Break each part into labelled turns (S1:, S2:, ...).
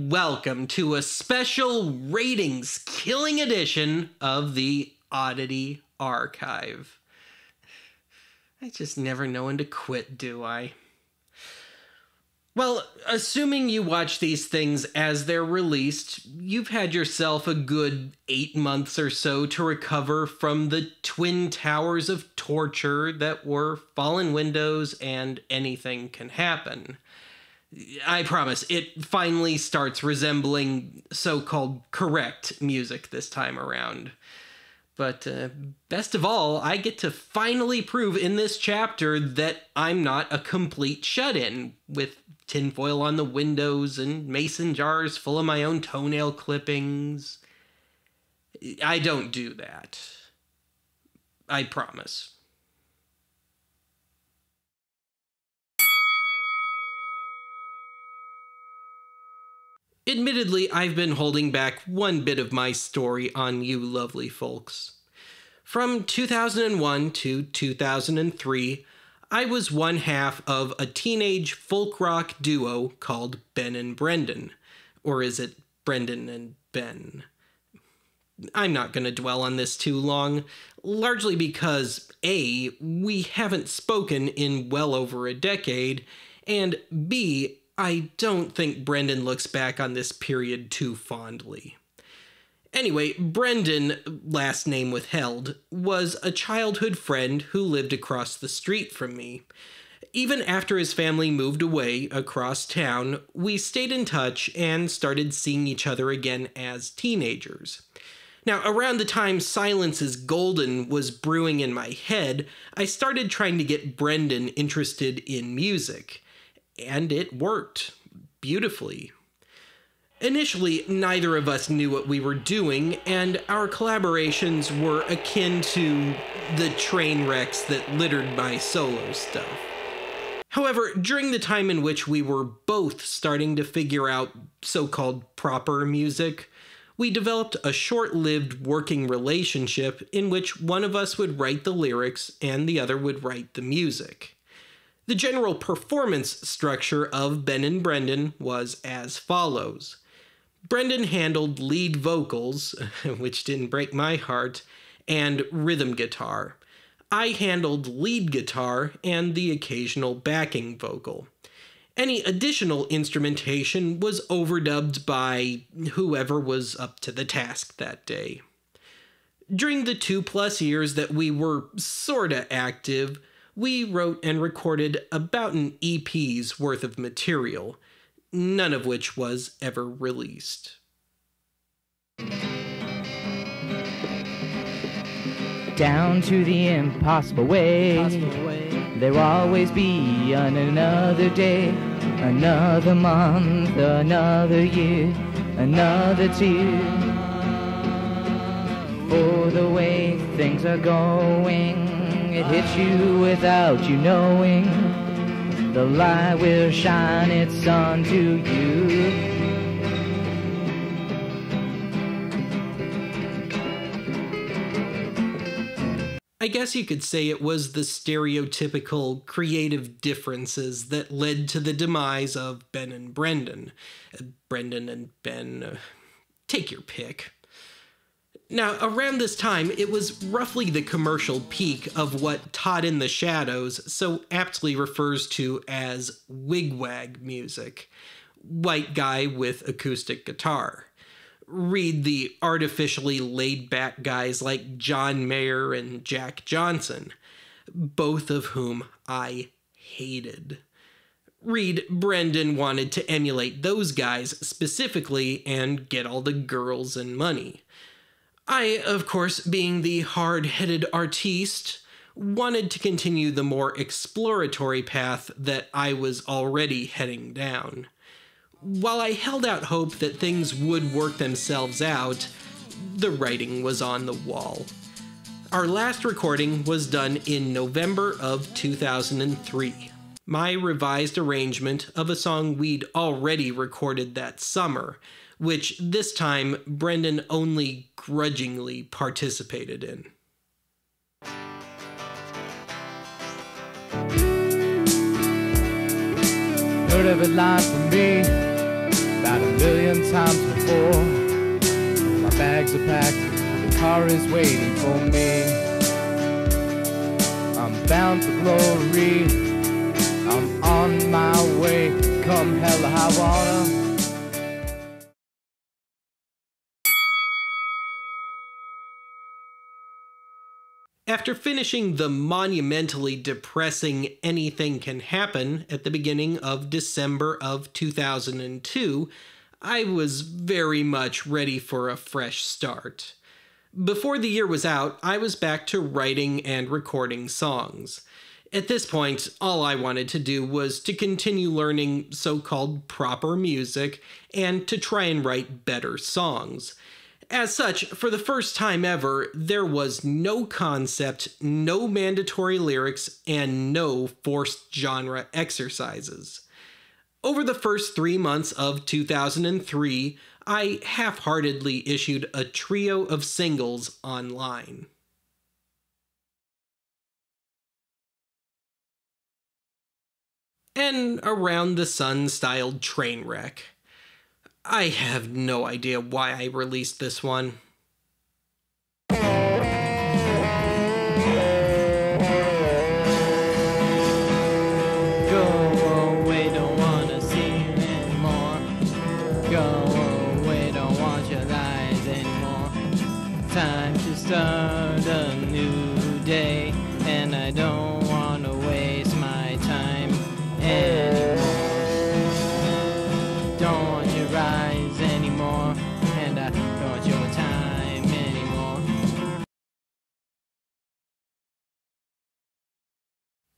S1: welcome to a special ratings-killing edition of the Oddity Archive. I just never know when to quit, do I? Well, assuming you watch these things as they're released, you've had yourself a good 8 months or so to recover from the twin towers of torture that were Fallen Windows and Anything Can Happen. I promise, it finally starts resembling so-called correct music this time around. But best of all, I get to finally prove in this chapter that I'm not a complete shut-in, with tinfoil on the windows and mason jars full of my own toenail clippings. I don't do that. I promise. Admittedly, I've been holding back one bit of my story on you lovely folks. From 2001 to 2003, I was one half of a teenage folk rock duo called Ben and Brendan. Or is it Brendan and Ben? I'm not going to dwell on this too long, largely because A, we haven't spoken in well over a decade, and B, I don't think Brendan looks back on this period too fondly. Anyway, Brendan, last name withheld, was a childhood friend who lived across the street from me. Even after his family moved away across town, we stayed in touch and started seeing each other again as teenagers. Now, around the time Silence is Golden was brewing in my head, I started trying to get Brendan interested in music. And it worked beautifully. Initially, neither of us knew what we were doing, and our collaborations were akin to the train wrecks that littered my solo stuff. However, during the time in which we were both starting to figure out so-called proper music, we developed a short-lived working relationship in which one of us would write the lyrics and the other would write the music. The general performance structure of Ben and Brendan was as follows. Brendan handled lead vocals, which didn't break my heart, and rhythm guitar. I handled lead guitar and the occasional backing vocal. Any additional instrumentation was overdubbed by whoever was up to the task that day. During the 2+ years that we were sorta active, we wrote and recorded about an EP's worth of material, none of which was ever released.
S2: Down to the impossible way. There will always be another day, another month, another year, another tear. For the way things are going, it hits you without you knowing. The light will shine its sun to you.
S1: I guess you could say it was the stereotypical creative differences that led to the demise of Ben and Brendan. Brendan and Ben, take your pick. Now, around this time, it was roughly the commercial peak of what Todd in the Shadows so aptly refers to as wigwag music. White guy with acoustic guitar. Read the artificially laid-back guys like John Mayer and Jack Johnson, both of whom I hated. Read Brendan wanted to emulate those guys specifically and get all the girls and money. I, of course, being the hard-headed artiste, wanted to continue the more exploratory path that I was already heading down. While I held out hope that things would work themselves out, the writing was on the wall. Our last recording was done in November of 2003. My revised arrangement of a song we'd already recorded that summer, which this time Brendan only grudgingly participated in.
S2: Heard of it like for me, about a million times before. My bags are packed, the car is waiting for me. I'm bound for glory, I'm on my way, come hell or high water.
S1: After finishing the monumentally depressing Anything Can Happen at the beginning of December of 2002, I was very much ready for a fresh start. Before the year was out, I was back to writing and recording songs. At this point, all I wanted to do was to continue learning so-called proper music and to try and write better songs. As such, for the first time ever, there was no concept, no mandatory lyrics, and no forced genre exercises. Over the first 3 months of 2003, I half-heartedly issued a trio of singles online. An Around the Sun-styled train wreck. I have no idea why I released this one.
S2: Go away, don't wanna see you anymore. Go away, don't want your lies anymore. Time to start a new day, and I don't wanna waste my time anymore. Don't want your rise anymore, and I don't want your time anymore.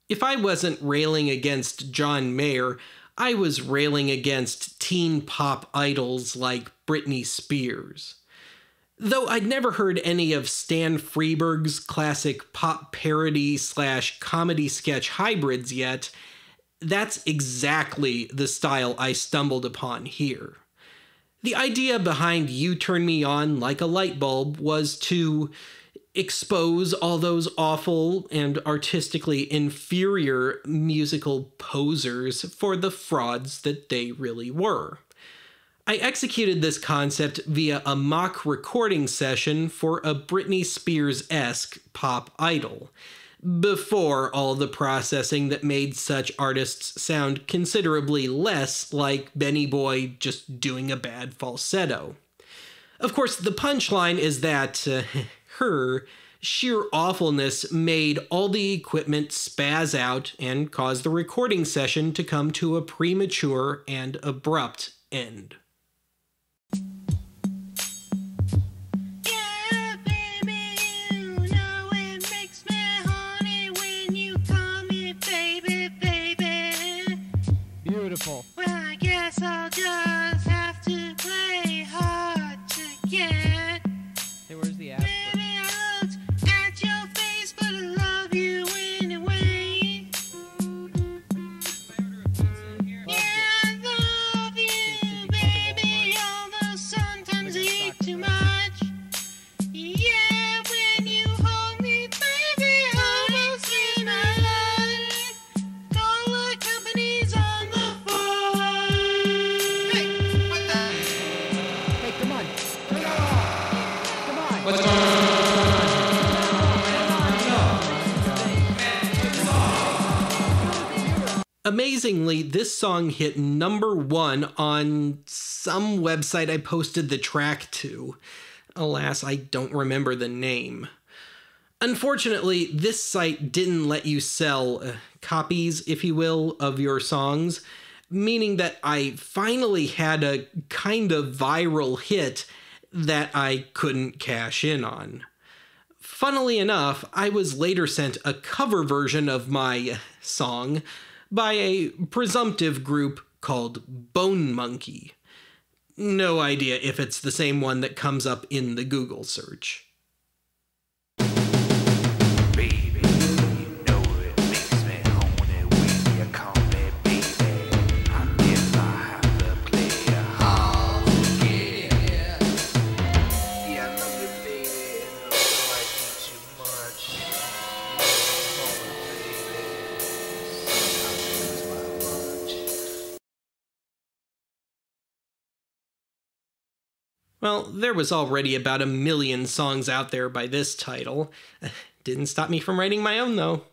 S1: If I wasn't railing against John Mayer, I was railing against teen pop idols like Britney Spears. Though I'd never heard any of Stan Freberg's classic pop parody/comedy sketch hybrids yet, that's exactly the style I stumbled upon here. The idea behind You Turn Me On Like a Light Bulb was to expose all those awful and artistically inferior musical posers for the frauds that they really were. I executed this concept via a mock recording session for a Britney Spears-esque pop idol, before all the processing that made such artists sound considerably less like Benny Boy just doing a bad falsetto. Of course, the punchline is that her sheer awfulness made all the equipment spaz out and caused the recording session to come to a premature and abrupt end.
S2: Beautiful.
S3: Well, I guess I'll just have to play hard to get.
S2: Hey, where's the app?
S3: Maybe I looked at your face, but I love you anyway. Yeah, I love you, baby, although sometimes I eat too much. Yeah, when you hold me, baby, almost in my life. Dollar companies on the phone. Hey, what the?
S2: Hey, come on. Come on.
S1: What's going on? Amazingly, this song hit #1 on some website I posted the track to. Alas, I don't remember the name. Unfortunately, this site didn't let you sell copies, if you will, of your songs, meaning that I finally had a kind of viral hit that I couldn't cash in on. Funnily enough, I was later sent a cover version of my song by a presumptive group called Bone Monkey. No idea if it's the same one that comes up in the Google search. Well, there was already about 1 million songs out there by this title. Didn't stop me from writing my own, though.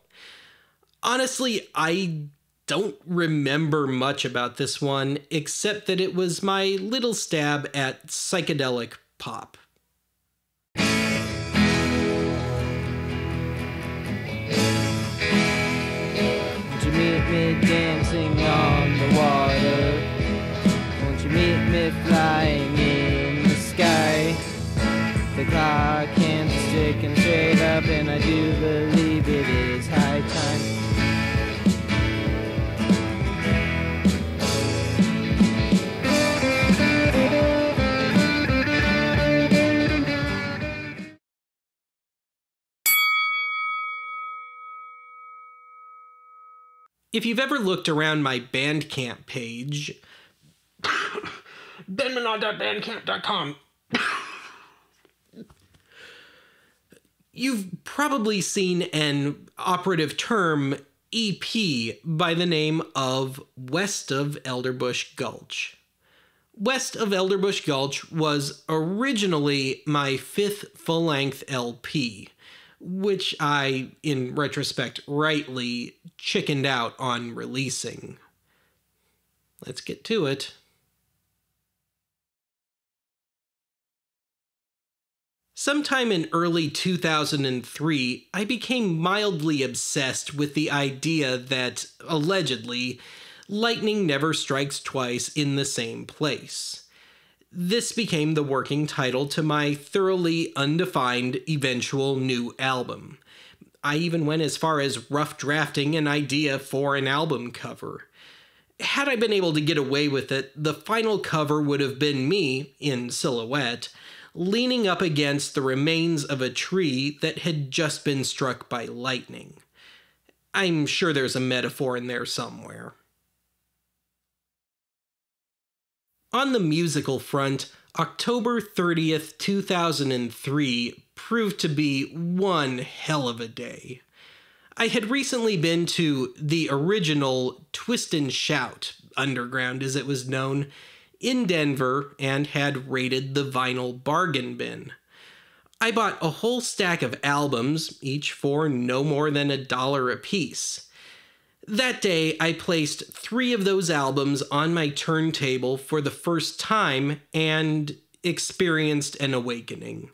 S1: Honestly, I don't remember much about this one, except that it was my little stab at psychedelic pop.
S2: Won't you meet me dancing on the water? Won't you meet me flying in the sky? The clock hands are sticking straight up, and I do believe it is high time.
S1: If you've ever looked around my Bandcamp page, benmanod.bandcamp.com, you've probably seen an operative term EP by the name of West of Elderbush Gulch. West of Elderbush Gulch was originally my 5th full-length LP, which I, in retrospect, rightly chickened out on releasing. Let's get to it. Sometime in early 2003, I became mildly obsessed with the idea that, allegedly, lightning never strikes twice in the same place. This became the working title to my thoroughly undefined eventual new album. I even went as far as rough drafting an idea for an album cover. Had I been able to get away with it, the final cover would have been me, in silhouette, leaning up against the remains of a tree that had just been struck by lightning. I'm sure there's a metaphor in there somewhere. On the musical front, October 30th, 2003 proved to be one hell of a day. I had recently been to the original Twist and Shout, underground as it was known, in Denver and had raided the vinyl bargain bin. I bought a whole stack of albums, each for no more than $1 a piece. That day, I placed 3 of those albums on my turntable for the first time and experienced an awakening.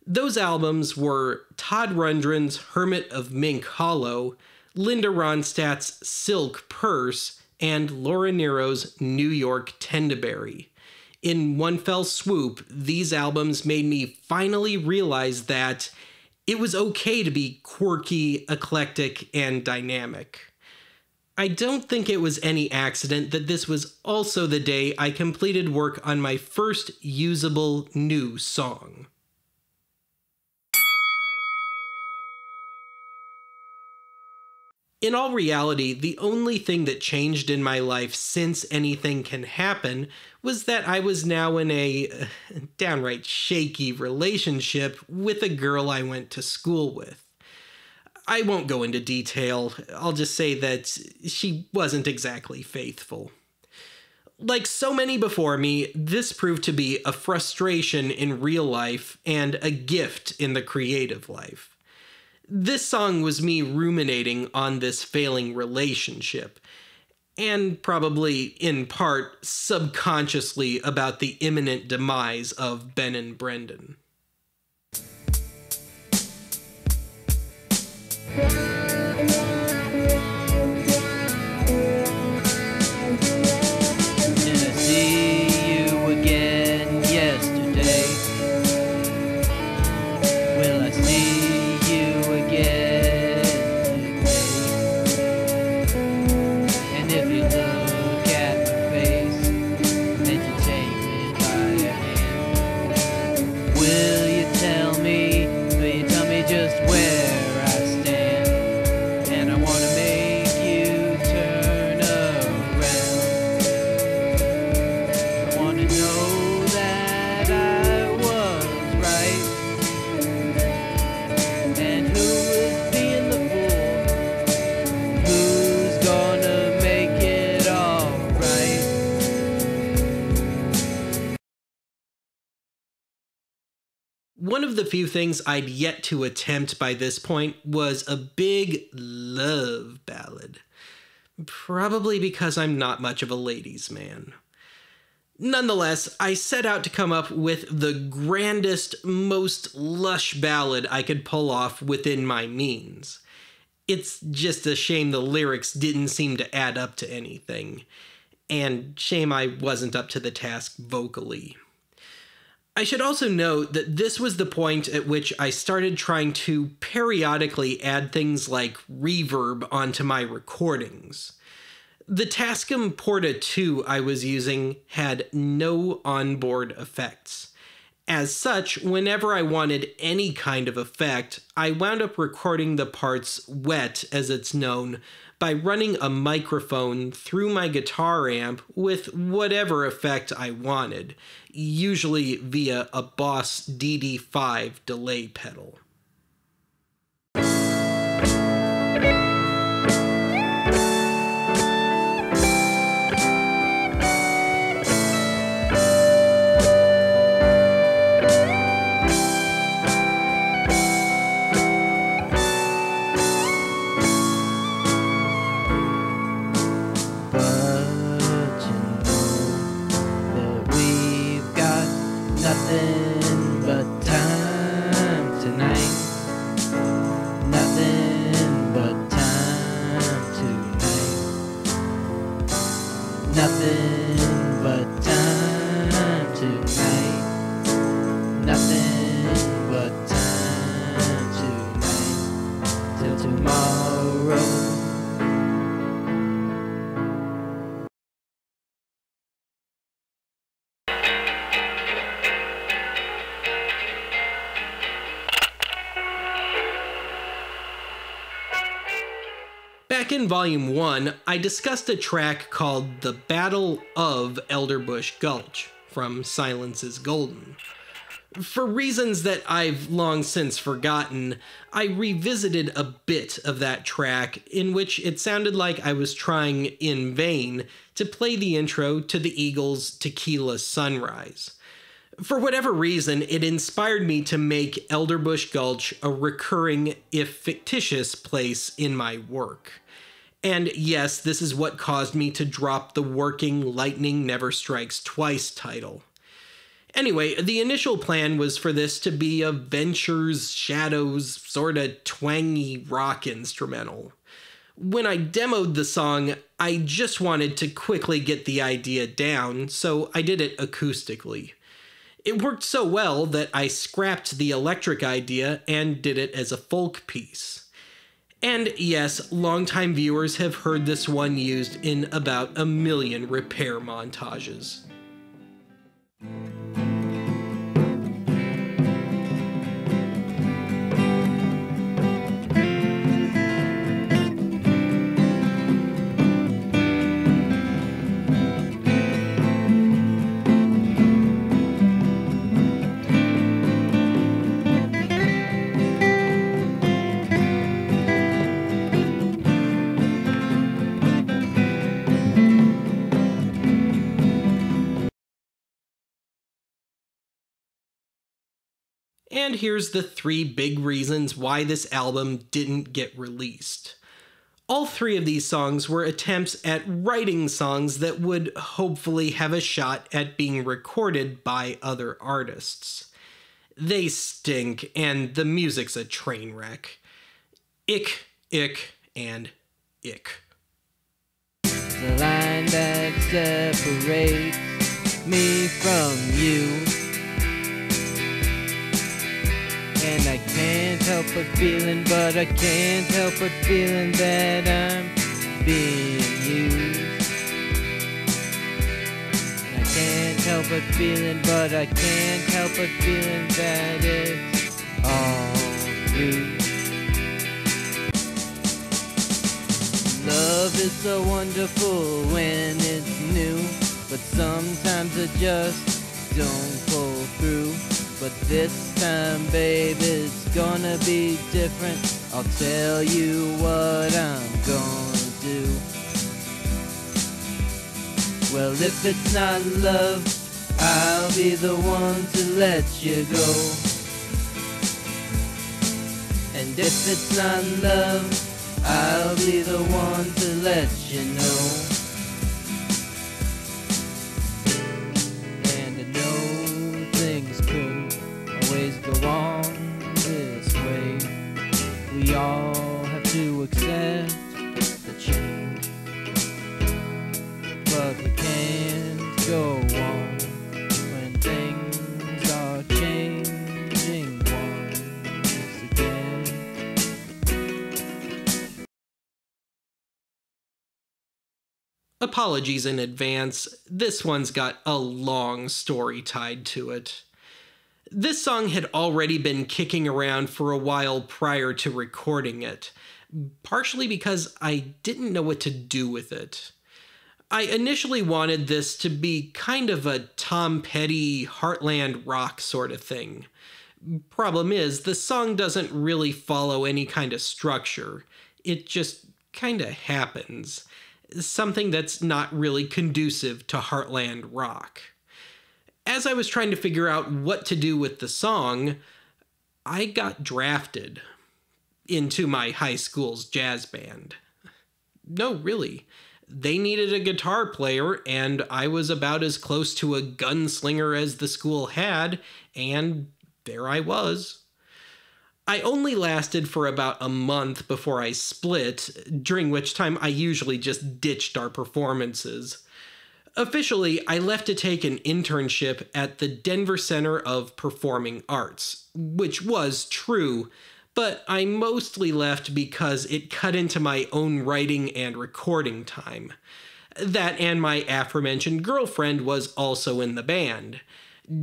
S1: Those albums were Todd Rundgren's Hermit of Mink Hollow, Linda Ronstadt's Silk Purse, and Laura Nero's New York Tendaberry. In one fell swoop, these albums made me finally realize that it was okay to be quirky, eclectic, and dynamic. I don't think it was any accident that this was also the day I completed work on my first usable new song. In all reality, the only thing that changed in my life since anything can happen was that I was now in a downright shaky relationship with a girl I went to school with. I won't go into detail. I'll just say that she wasn't exactly faithful. Like so many before me, this proved to be a frustration in real life and a gift in the creative life. This song was me ruminating on this failing relationship, and probably, in part, subconsciously about the imminent demise of Ben and Brendan.
S2: Did I see you again yesterday? Will I see you again today? And if you look at my face and you take me by the hand, will you tell me just where I stand?
S1: One of the few things I'd yet to attempt by this point was a big love ballad. Probably because I'm not much of a ladies' man. Nonetheless, I set out to come up with the grandest, most lush ballad I could pull off within my means. It's just a shame the lyrics didn't seem to add up to anything, and shame I wasn't up to the task vocally. I should also note that this was the point at which I started trying to periodically add things like reverb onto my recordings. The Tascam Porta 2 I was using had no onboard effects. As such, whenever I wanted any kind of effect, I wound up recording the parts wet, as it's known, by running a microphone through my guitar amp with whatever effect I wanted, usually via a Boss DD5 delay pedal. Back in Volume 1, I discussed a track called The Battle of Elderbush Gulch from Silence is Golden. For reasons that I've long since forgotten, I revisited a bit of that track in which it sounded like I was trying in vain to play the intro to the Eagles' Tequila Sunrise. For whatever reason, it inspired me to make Elderbush Gulch a recurring, if fictitious, place in my work. And yes, this is what caused me to drop the working Lightning Never Strikes Twice title. Anyway, the initial plan was for this to be a Ventures, Shadows, sorta twangy rock instrumental. When I demoed the song, I just wanted to quickly get the idea down, so I did it acoustically. It worked so well that I scrapped the electric idea and did it as a folk piece. And yes, longtime viewers have heard this one used in about 1 million repair montages. And here's the 3 big reasons why this album didn't get released. All 3 of these songs were attempts at writing songs that would hopefully have a shot at being recorded by other artists. They stink, and the music's a train wreck. Ick, ick, and ick.
S2: The line that separates me from you, and I can't help but feeling, but I can't help but feeling that I'm being used. And I can't help but feeling, but I can't help but feeling that it's all you. Love is so wonderful when it's new, but sometimes it just don't pull through. But this time, babe, it's gonna be different. I'll tell you what I'm gonna do. Well, if it's not love, I'll be the one to let you go. And if it's not love, I'll be the one to let you know. And I know things could always go on this way. We all have to accept the change, but we can't go on when things are changing once again.
S1: Apologies in advance, this one's got a long story tied to it. This song had already been kicking around for a while prior to recording it, partially because I didn't know what to do with it. I initially wanted this to be kind of a Tom Petty heartland rock sort of thing. Problem is, the song doesn't really follow any kind of structure. It just kind of happens. Something that's not really conducive to heartland rock. As I was trying to figure out what to do with the song, I got drafted into my high school's jazz band. No, really. They needed a guitar player, and I was about as close to a gunslinger as the school had, and there I was. I only lasted for about a month before I split, during which time I usually just ditched our performances. Officially, I left to take an internship at the Denver Center of Performing Arts, which was true, but I mostly left because it cut into my own writing and recording time. That and my aforementioned girlfriend was also in the band,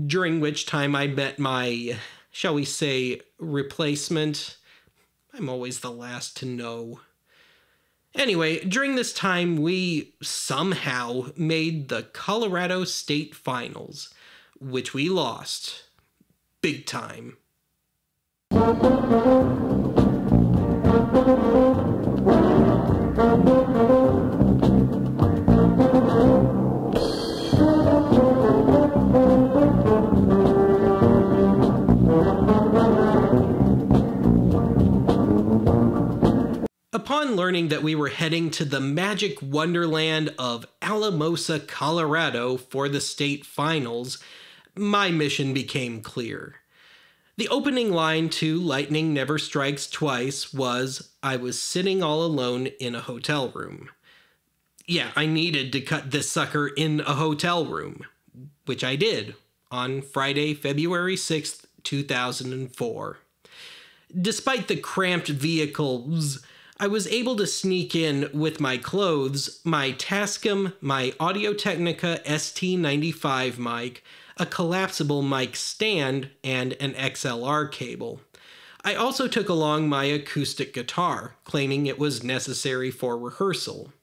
S1: during which time I met my, shall we say, replacement. I'm always the last to know. Anyway, during this time, we somehow made the Colorado State Finals, which we lost. Big time. Upon learning that we were heading to the magic wonderland of Alamosa, Colorado for the state finals, my mission became clear. The opening line to Lightning Never Strikes Twice was, I was sitting all alone in a hotel room. Yeah, I needed to cut this sucker in a hotel room, which I did on Friday, February 6th, 2004. Despite the cramped vehicles, I was able to sneak in with my clothes, my Tascam, my Audio-Technica ST95 mic, a collapsible mic stand, and an XLR cable. I also took along my acoustic guitar, claiming it was necessary for rehearsal.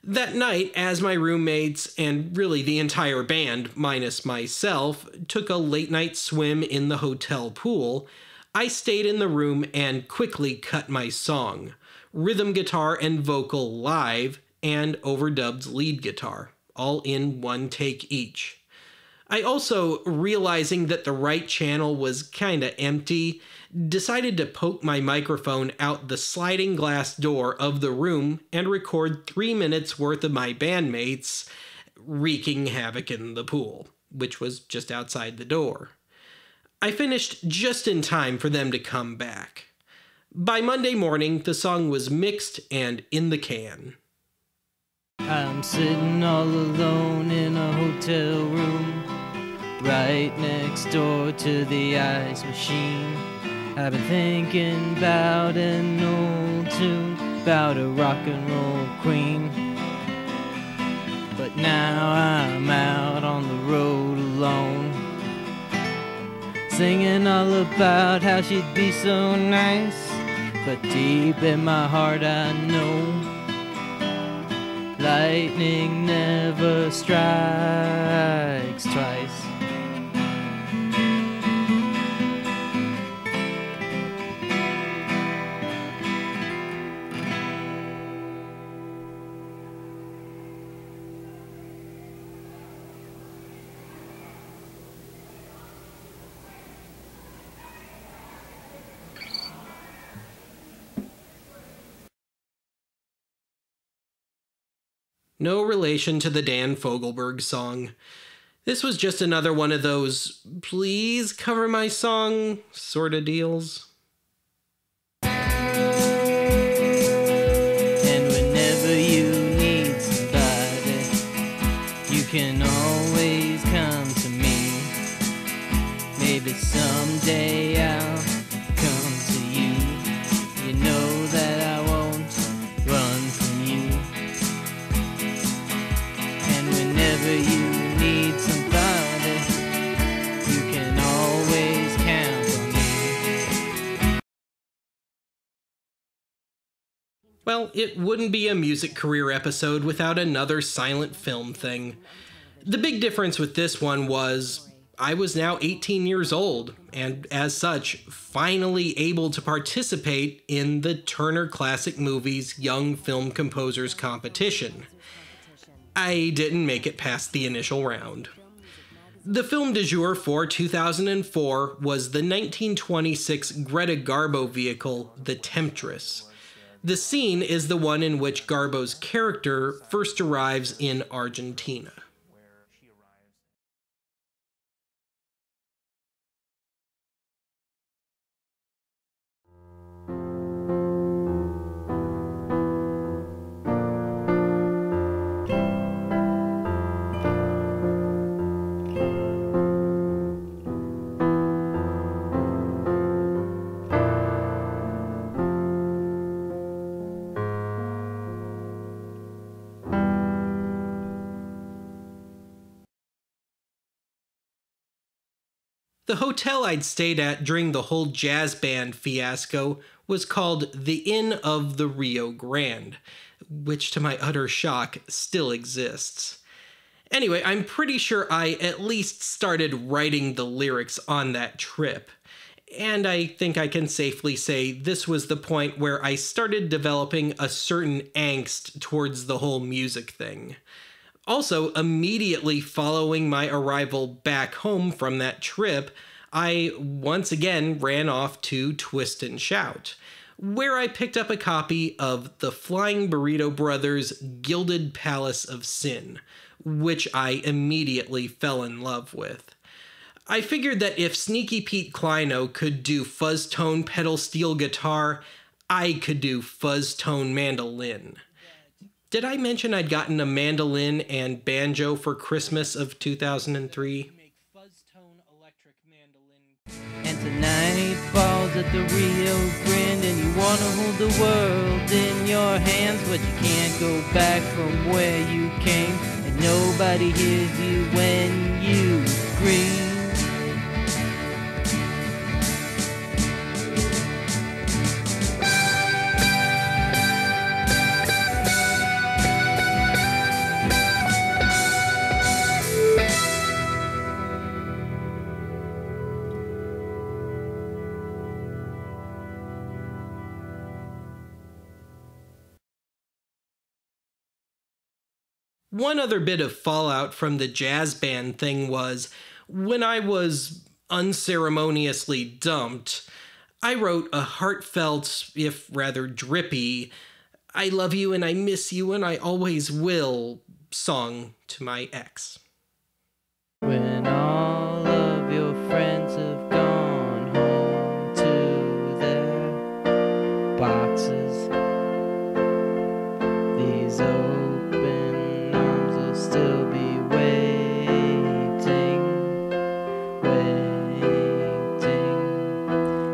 S1: That night, as my roommates, and really the entire band, minus myself, took a late-night swim in the hotel pool, I stayed in the room and quickly cut my song. Rhythm guitar and vocal live, and overdubbed lead guitar, all in one take each. I also, realizing that the right channel was kinda empty, decided to poke my microphone out the sliding glass door of the room and record 3 minutes worth of my bandmates wreaking havoc in the pool, which was just outside the door. I finished just in time for them to come back. By Monday morning, the song was mixed and in the can.
S2: I'm sitting all alone in a hotel room, right next door to the ice machine. I've been thinking about an old tune, about a rock and roll queen. But now I'm out on the road alone, singing all about how she'd be so nice. But deep in my heart I know lightning never strikes twice.
S1: No relation to the Dan Fogelberg song. This was just another one of those, please cover my song sort of deals.
S2: And whenever you need somebody, you can always come to me. Maybe someday I'll come to you. You know that I won't run from you. And whenever you need somebody, you can always count on me.
S1: Well, it wouldn't be a music career episode without another silent film thing. The big difference with this one was I was now 18 years old, and as such, finally able to participate in the Turner Classic Movies Young Film Composers Competition. I didn't make it past the initial round. The film DAzur for 2004 was the 1926 Greta Garbo vehicle, The Temptress. The scene is the one in which Garbo's character first arrives in Argentina. The hotel I'd stayed at during the whole jazz band fiasco was called the Inn of the Rio Grande, which to my utter shock still exists. Anyway, I'm pretty sure I at least started writing the lyrics on that trip. And I think I can safely say this was the point where I started developing a certain angst towards the whole music thing. Also, immediately following my arrival back home from that trip, I once again ran off to Twist and Shout, where I picked up a copy of the Flying Burrito Brothers' Gilded Palace of Sin, which I immediately fell in love with. I figured that if Sneaky Pete Kleino could do fuzz tone pedal steel guitar, I could do fuzz tone mandolin. Did I mention I'd gotten a mandolin and banjo for Christmas of 2003?
S2: And tonight falls at the Rio Grande, and you wanna hold the world in your hands, but you can't go back from where you came, and nobody hears you when you scream.
S1: One other bit of fallout from the jazz band thing was, when I was unceremoniously dumped, I wrote a heartfelt, if rather drippy, I love you and I miss you and I always will song to my ex.
S2: When all of your friends have gone home to their boxes, these open arms will still be waiting.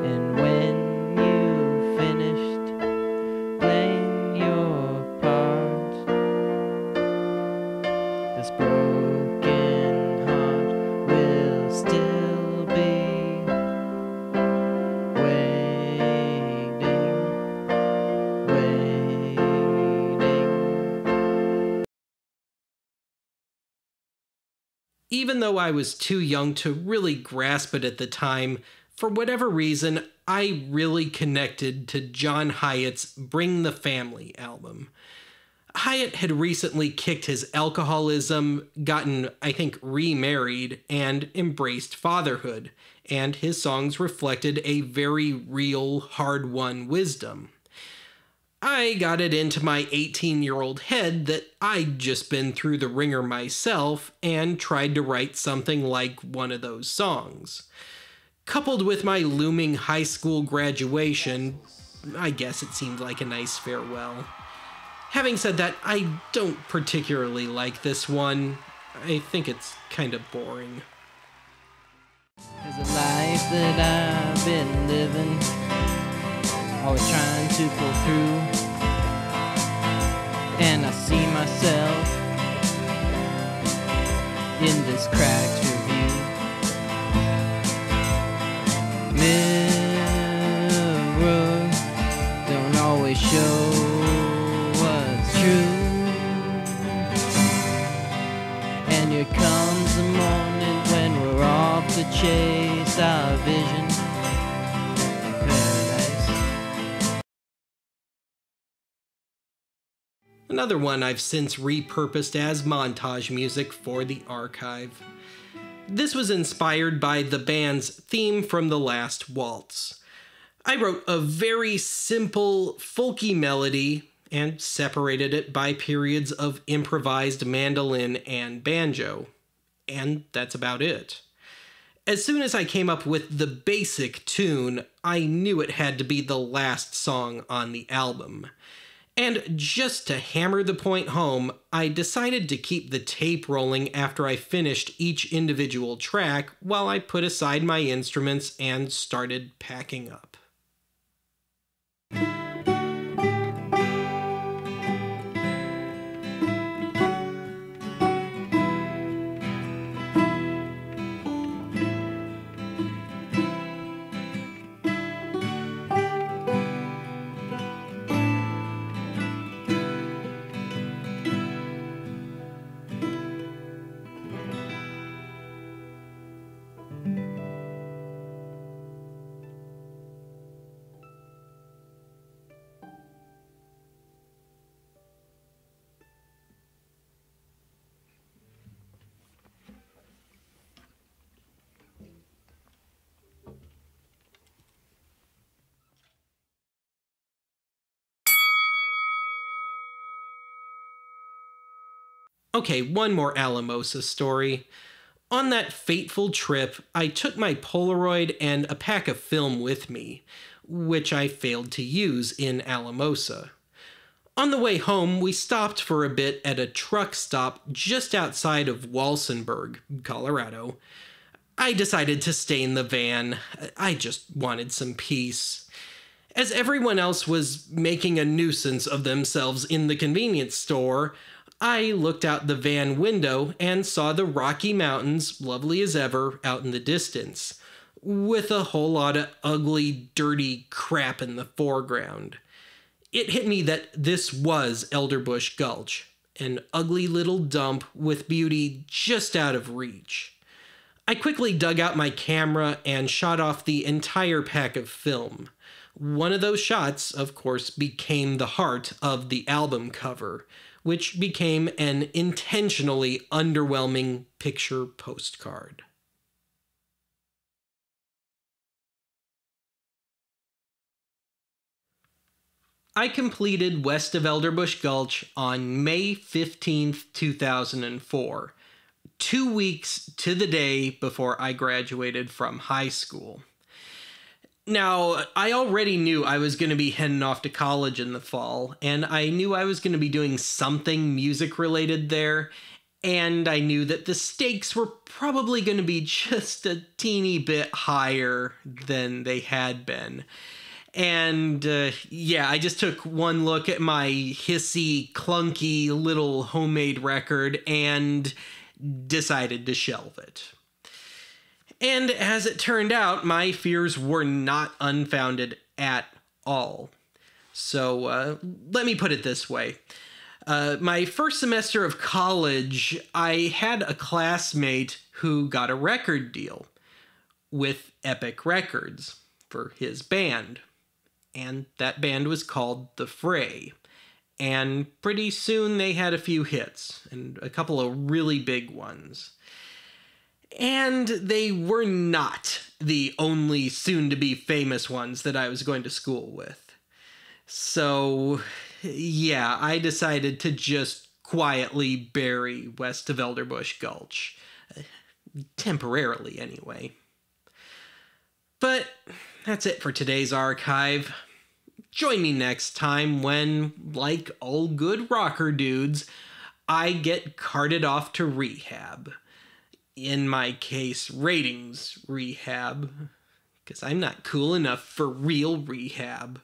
S2: And when you finished playing your part, this broken heart will still be waiting.
S1: Even though I was too young to really grasp it at the time, for whatever reason, I really connected to John Hiatt's Bring the Family album. Hiatt had recently kicked his alcoholism, gotten, I think, remarried, and embraced fatherhood, and his songs reflected a very real, hard-won wisdom. I got it into my 18-year-old head that I'd just been through the ringer myself and tried to write something like one of those songs. Coupled with my looming high school graduation, I guess it seemed like a nice farewell. Having said that, I don't particularly like this one. I think it's kind of boring.
S2: There's a life that I've been living, always trying to pull through, and I see myself in this cracked review. Mirror don't always show what's true, and here comes the morning when we're off to chase our vision of paradise.
S1: Another one I've since repurposed as montage music for the archive. This was inspired by the band's theme from the last Waltz. I wrote a very simple, folky melody and separated it by periods of improvised mandolin and banjo. And that's about it. As soon as I came up with the basic tune, I knew it had to be the last song on the album. And just to hammer the point home, I decided to keep the tape rolling after I finished each individual track while I put aside my instruments and started packing up. Okay, one more Alamosa story. On that fateful trip, I took my Polaroid and a pack of film with me, which I failed to use in Alamosa. On the way home, we stopped for a bit at a truck stop just outside of Walsenburg, Colorado. I decided to stay in the van. I just wanted some peace. As everyone else was making a nuisance of themselves in the convenience store, I looked out the van window and saw the Rocky Mountains, lovely as ever, out in the distance, with a whole lot of ugly, dirty crap in the foreground. It hit me that this was Elderbush Gulch, an ugly little dump with beauty just out of reach. I quickly dug out my camera and shot off the entire pack of film. One of those shots, of course, became the heart of the album cover, which became an intentionally underwhelming picture postcard. I completed West of Elderbush Gulch on May 15th, 2004, 2 weeks to the day before I graduated from high school. Now, I already knew I was going to be heading off to college in the fall, and I knew I was going to be doing something music-related there, and I knew that the stakes were probably going to be just a teeny bit higher than they had been. And, I just took one look at my hissy, clunky little homemade record and decided to shelve it. And as it turned out, my fears were not unfounded at all. So let me put it this way. My first semester of college, I had a classmate who got a record deal with Epic Records for his band. And that band was called The Fray. And pretty soon they had a few hits, and a couple of really big ones. And they were not the only soon-to-be famous ones that I was going to school with. So, yeah, I decided to just quietly bury west of Elderbush Gulch. Temporarily, anyway. But that's it for today's archive. Join me next time when, like all good rocker dudes, I get carted off to rehab. In my case, ratings rehab. Because I'm not cool enough for real rehab.